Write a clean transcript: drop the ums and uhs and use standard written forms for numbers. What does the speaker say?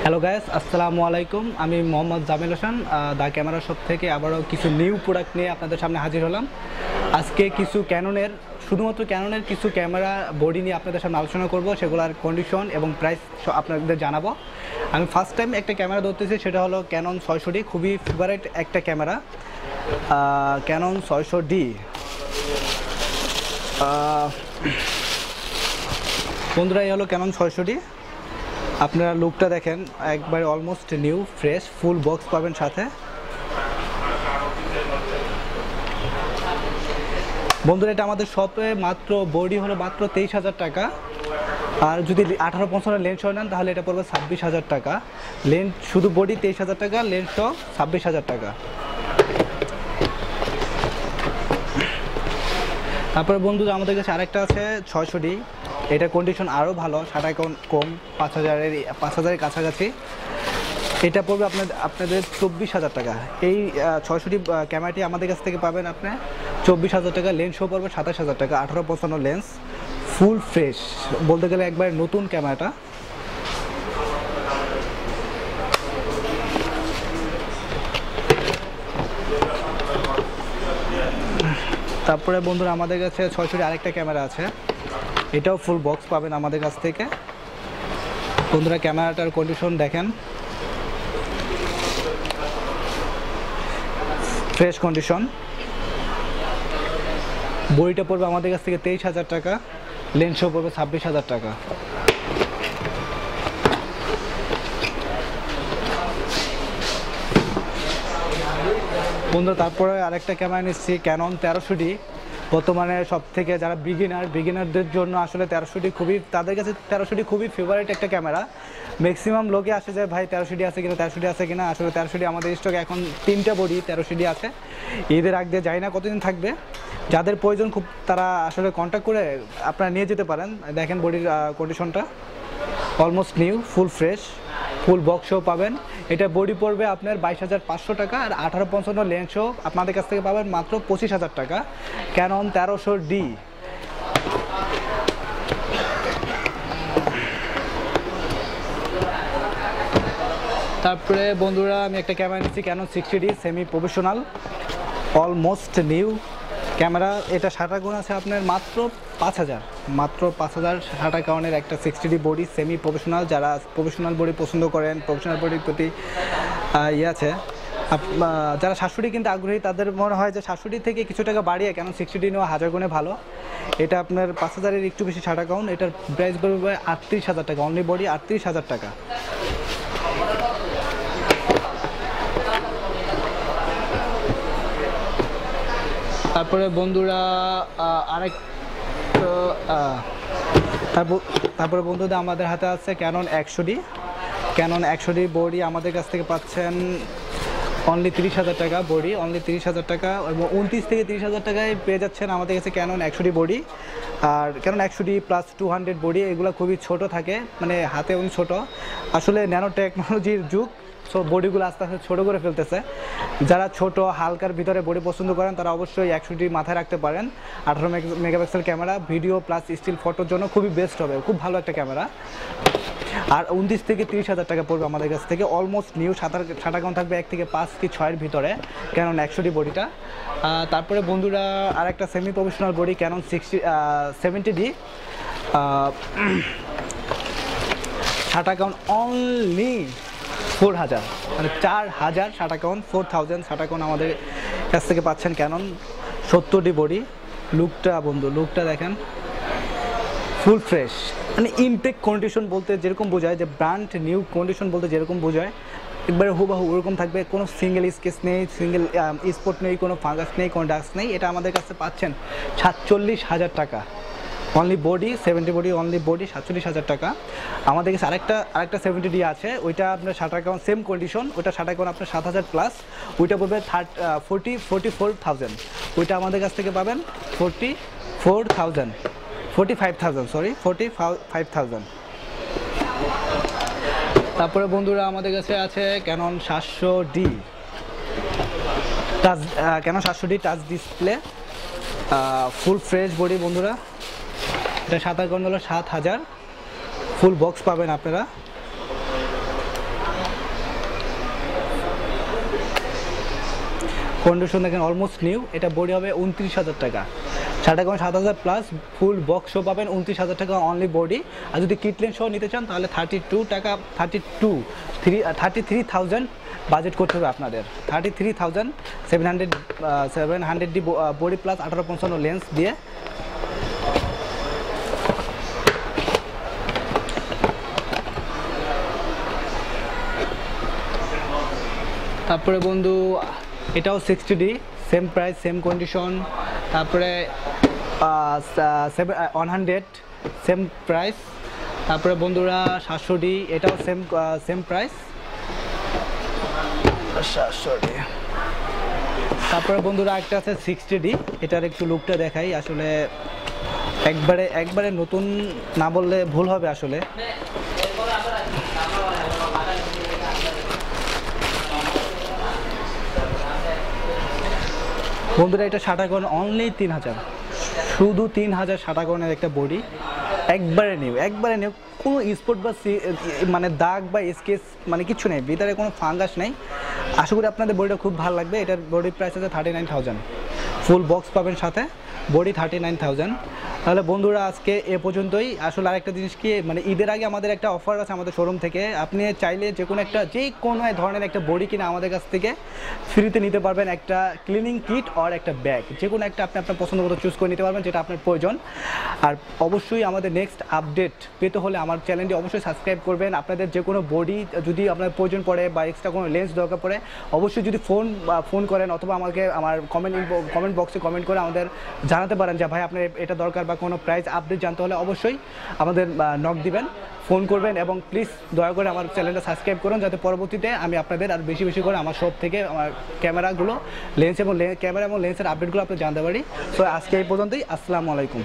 Hello guys, আসসালামু আলাইকুম। আমি মোহাম্মদ জামিল হোসেন, দা ক্যামেরা শপ থেকে আবারও কিছু নিউ প্রোডাক্ট নিয়ে আপনাদের সামনে হাজির হলাম। আজকে কিছু শুধুমাত্র ক্যাননের কিছু ক্যামেরা বডি নিয়ে আপনাদের সামনে আলোচনা করব, সেগুলোর কন্ডিশন এবং প্রাইস আপনাদের জানাবো। আমি ফার্স্ট টাইম একটা ক্যামেরা ধরতেছি, সেটা হলো ক্যানন 600D। খুবই ফেভারিট একটা ক্যামেরা, ক্যানন 600D। বন্ধুরা, এই হলো ক্যানন 600D। আপনারা লুকটা দেখেন, একবারে almost new fresh, full box পাবেন সাথে। বন্ধুরা, এটা আমাদের শপে মাত্র বডি হলো মাত্র 23,000 টাকা। আর যদি 18-55 লেন্স নেন তাহলে এটা পড়বে 26,000 টাকা। লেন্স শুধু বডি 23,000 টাকা, লেন্স সহ 26,000 টাকা। তারপরে বন্ধুরা, আমাদের কাছে আরেকটা আছে 600D। এটা কন্ডিশন আরও ভালো, শাটার কম, 5,000-এর কাছাকাছি। এটা পড়বে আপনাদের 24,000 টাকা। এই 600D ক্যামেরাটি আমাদের কাছ থেকে পাবেন আপনি 24,000 টাকা। লেন্সও পড়বে 27,000 টাকা, 18-55 লেন্স, ফুল ফ্রেশ, বলতে গেলে একবার নতুন ক্যামেরাটা। তারপরে বন্ধুরা, আমাদের কাছে 600D আরেকটা ক্যামেরা আছে, এটাও ফুল বক্স পাবেন আমাদের কাছ থেকে। বন্ধুরা, ক্যামেরাটার কন্ডিশন দেখেন, ফ্রেশ কন্ডিশন। বডিটা পড়বে আমাদের কাছ থেকে 23,000 টাকা, লেন্সও পড়বে 26,000 টাকা। বন্ধুরা, তারপরে আরেকটা ক্যামেরা নিচ্ছি, ক্যানন 1300D। বর্তমানে সব থেকে যারা বিগিনারদের জন্য আসলে 1300D তাদের কাছে 1300D খুবই ফেভারিট একটা ক্যামেরা। ম্যাক্সিমাম লোকে আসে যে ভাই 1300D আছে কিনা। আসলে 1300D আমাদের স্টকে এখন 3টা বডি 1300D আছে। ঈদের আগ দিয়ে জানি না কতদিন থাকবে। যাদের প্রয়োজন খুব, তারা আসলে কন্ট্যাক্ট করে আপনারা নিয়ে যেতে পারেন। দেখেন বডির কন্ডিশনটা অলমোস্ট নিউ, ফুল ফ্রেশ, ফুল বক্সও পাবেন। এটা বডি পড়বে আপনার 22,500 টাকা, আর 18-55 লেন্সও আপনাদের কাছ থেকে পাবেন মাত্র 25,000 টাকা, ক্যানন 1300D। তারপরে বন্ধুরা, আমি একটা ক্যামেরা নিচ্ছি, Canon 60D semi professional, almost new camera. এটা শাটার কোণ আছে আপনার মাত্র 5,000 শাটার কাউন্টের একটা 60D বডি, সেমি প্রফেশনাল। যারা প্রফেশনাল বডি পছন্দ করেন, প্রফেশনাল বডির প্রতি আছে, যারা 700D কিনতে আগ্রহী, তাদের মনে হয় যে 700D থেকে কিছু টাকা বাড়িয়ে কেন 60D নেওয়া 1000 গুণে ভালো। এটা আপনার 5,000-এর একটু বেশি শাটার কাউন্ট। এটার প্রাইস পড়বে 38,000 টাকা, অনলি বডি 38,000 টাকা। তারপরে বন্ধুরা, তারপরে বন্ধুদের আমাদের হাতে আছে Canon 100D। Canon 100D body আমাদের কাছ থেকে পাচ্ছেন অনলি 30,000 টাকা বডি, অনলি 30,000 টাকা, এবং 29 থেকে 30,000 টাকায় পেয়ে যাচ্ছেন আমাদের কাছে ক্যানন 100D বডি। আর ক্যানন 100D প্লাস 200 বডি, এগুলো খুবই ছোট থাকে, মানে হাতে এবং ছোট। আসলে ন্যানো টেকনোলজির যুগ, সো বডিগুলো আস্তে আস্তে ছোটো করে ফেলতেছে। যারা ছোট হালকার ভিতরে বডি পছন্দ করেন, তারা অবশ্যই 100D মাথায় রাখতে পারেন। 18 megapixel camera, video plus still ফটোর জন্য খুবই বেস্ট হবে, খুব ভালো একটা ক্যামেরা। আর 29 থেকে 30,000 টাকা পড়বে আমাদের কাছ থেকে। অলমোস্ট নিউ, শাটার কাউন্ট থাকবে 1 থেকে 5 কি 6-এর ভিতরে, ক্যানন 100D বডিটা। তারপরে বন্ধুরা, আর একটা semi professional body, Canon 70D। Shutter count only 4,000, মানে 4,000 শাটার কাউন্ট, 4,000 শাটার কাউন্ট আমাদের কাছ থেকে পাচ্ছেন ক্যানন 70D বডি। লুকটা দেখেন, ফুল ফ্রেশ, মানে ইনটেক কন্ডিশন বলতে যেরকম বোঝায়, যে ব্র্যান্ড নিউ কন্ডিশন বলতে যেরকম বোঝায়, একবারে হুবাহু ওরকম থাকবে। কোনো সিঙ্গেল স্কেচ নেই, সিঙ্গেল স্পট নেই, কোনো ফাঙ্গাস নেই, কোনো ডাস্ট নেই। এটা আমাদের কাছে পাচ্ছেন 47,000 টাকা, only body 70 body, only body 47,000 টাকা। আমাদের কাছে আরেকটা 70D আছে, ওইটা আপনার শাটার কাউন্ট সেম কন্ডিশন, ওইটা শাটার কাউন্ট আপনার 7,000 প্লাস, ওইটা পড়বে 44,000। ওইটা আমাদের কাছ থেকে পাবেন 45,000। তারপরে বন্ধুরা, আমাদের কাছে আছে Canon 700D touch display, full fresh body. বন্ধুরা, এটা শাটার কাউন্ট হলো 7,000, ফুল বক্স পাবেন আপনারা। কন্ডিশন দেখেন অলমোস্ট নিউ। এটা বডি হবে 29,000 টাকা, shutter count 7,000 plus, full box show পাবেন 29,000 টাকা অনলি বডি। আর যদি কিটলেন সহ নিতে চান তাহলে 33,000 বাজেট করতে হবে আপনাদের। 33,700 ডি বডি প্লাস 1855 লেন্স দিয়ে। তারপরে বন্ধু এটাও 60D, same price same condition. তারপরে 100 সেম প্রাইস। তারপরে বন্ধুরা 700D, এটাও সেম প্রাইস 700D। তারপরে বন্ধুরা একটা আছে 60D, এটার একটু লুকটা দেখাই। আসলে একবারে নতুন না বললে ভুল হবে আসলে। বন্ধুরা এটা শাটার কাউন্ট অনলি 3,000, শুধু 3,000 শাটার কাউন্টের একটা বডি, একবারে নিউ কোনো স্পট বা মানে দাগ বা স্কেচ মানে কিছু নেই, ভিতরে কোনো ফাঙ্গাস নেই। আশা করি আপনাদের বডিটা খুব ভালো লাগবে। এটার বডি প্রাইস আছে 39,000, ফুল বক্স পাবেন সাথে, বডি 39,000। তাহলে বন্ধুরা আজকে এ পর্যন্তই। আসলে আরেকটা জিনিস কি, মানে ঈদের আগে আমাদের একটা অফার আছে আমাদের শোরুম থেকে। আপনি চাইলে যে কোনো ধরনের একটা বডি কিনে আমাদের কাছ থেকে ফ্রিতে নিতে পারবেন, একটা ক্লিনিং কিট আর একটা ব্যাগ, যে কোনো একটা আপনি আপনার পছন্দ মতো চুজ করে নিতে পারবেন যেটা আপনার প্রয়োজন। আর অবশ্যই আমাদের নেক্সট আপডেট পেতে হলে আমার চ্যানেলটি অবশ্যই সাবস্ক্রাইব করবেন। আপনাদের যে কোনো বডি যদি আপনার প্রয়োজন পড়ে বা এক্সট্রা কোনো লেন্স দরকার পড়ে, অবশ্যই যদি ফোন করেন অথবা আমাকে আমার কমেন্ট বক্সে কমেন্ট করে আমাদের জানাতে পারেন যে ভাই আপনার এটা দরকার বা কোনো প্রাইস আপডেট জানতে হলে অবশ্যই আমাদের নক দিবেন, ফোন করবেন। এবং প্লিজ দয়া করে আমার চ্যানেলটা সাবস্ক্রাইব করুন, যাতে পরবর্তীতে আমি আপনাদের আর বেশি করে আমার শপ থেকে আমার ক্যামেরাগুলো ক্যামেরা এবং লেন্সের আপডেটগুলো আপনি জানতে পারি। সো আজকে এই পর্যন্তই। আসসালামু আলাইকুম।